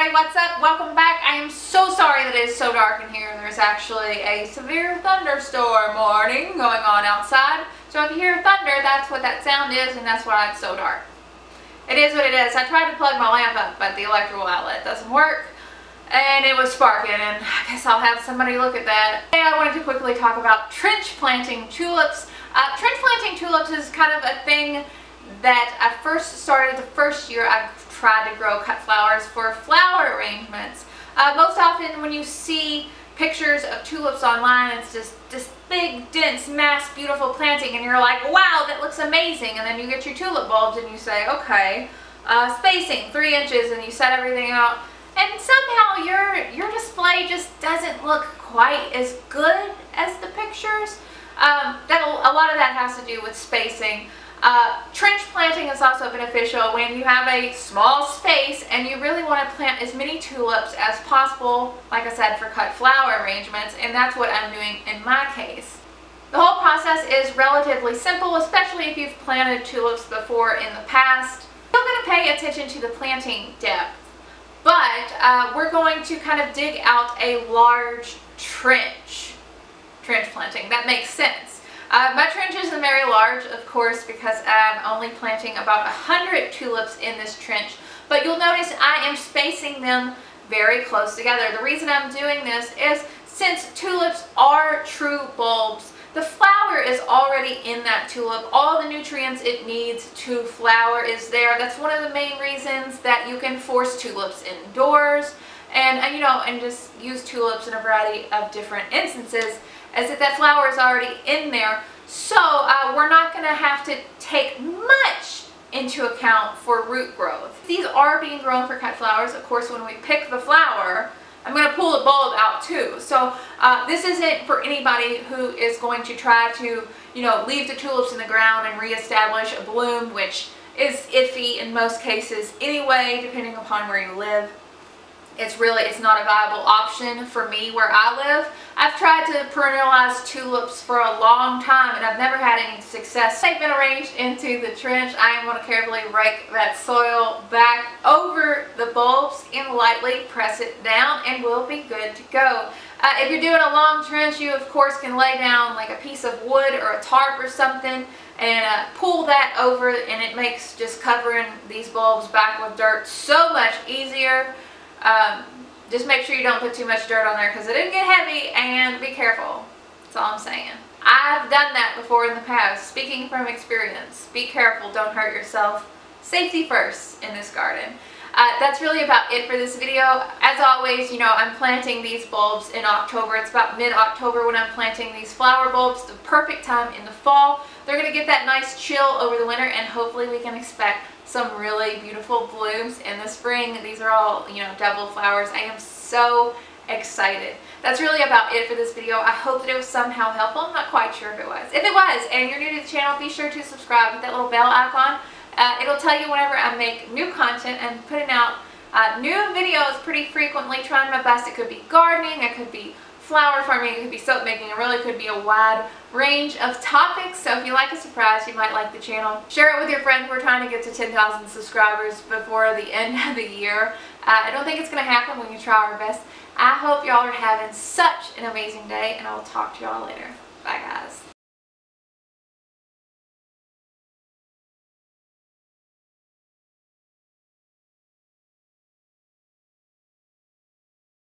everybody, what's up? Welcome back. I am so sorry that it is so dark in here. There's actually a severe thunderstorm warning going on outside. So if you hear thunder, that's what that sound is, and that's why it's so dark. It is what it is. I tried to plug my lamp up, but the electrical outlet doesn't work. And it was sparking, and I guess I'll have somebody look at that. Hey, I wanted to quickly talk about trench planting tulips. Trench planting tulips is kind of a thing that I first started the first year I tried to grow cut flowers for flower arrangements. Most often when you see pictures of tulips online, it's just this big, dense, mass, beautiful planting, and you're like, wow, that looks amazing. And then you get your tulip bulbs and you say, okay, spacing 3 inches, and you set everything out. And somehow your display just doesn't look quite as good as the pictures. A lot of that has to do with spacing. Trench planting is also beneficial when you have a small space and you really want to plant as many tulips as possible, like I said, for cut flower arrangements, and that's what I'm doing in my case. The whole process is relatively simple, especially if you've planted tulips before in the past. You're going to pay attention to the planting depth, but we're going to kind of dig out a large trench planting. That makes sense. My trench isn't very large, of course, because I'm only planting about 100 tulips in this trench, but you'll notice I am spacing them very close together. The reason I'm doing this is since tulips are true bulbs, the flower is already in that tulip. All the nutrients it needs to flower is there. That's one of the main reasons that you can force tulips indoors and just use tulips in a variety of different instances, as if that flower is already in there. So we're not going to have to take much into account for root growth. These are being grown for cut flowers. Of course, when we pick the flower, I'm going to pull the bulb out too. So this isn't for anybody who is going to try to, leave the tulips in the ground and reestablish a bloom, which is iffy in most cases anyway, depending upon where you live. It's not a viable option for me where I live. I've tried to perennialize tulips for a long time and I've never had any success. They've been arranged into the trench. I am going to carefully rake that soil back over the bulbs and lightly press it down, and we'll be good to go. If you're doing a long trench, you of course can lay down like a piece of wood or a tarp or something and pull that over, and it makes just covering these bulbs back with dirt so much easier. Just make sure you don't put too much dirt on there because it didn't get heavy, and be careful. That's all I'm saying. I've done that before in the past. Speaking from experience, be careful, don't hurt yourself. Safety first in this garden. That's really about it for this video. As always, I'm planting these bulbs in October. It's about mid-October when I'm planting these flower bulbs, the perfect time in the fall. They're going to get that nice chill over the winter, and hopefully we can expect some really beautiful blooms in the spring. These are all, double flowers. I am so excited. That's really about it for this video. I hope that it was somehow helpful. I'm not quite sure if it was. If it was, and you're new to the channel, be sure to subscribe with that little bell icon. It'll tell you whenever I make new content and putting out new videos pretty frequently, trying my best. It could be gardening, it could be flower farming, it could be soap making, it really could be a wide range of topics. So if you like a surprise, you might like the channel. Share it with your friends. We're trying to get to 10,000 subscribers before the end of the year. I don't think it's going to happen. We can try our best. I hope y'all are having such an amazing day, and I will talk to y'all later. Bye guys.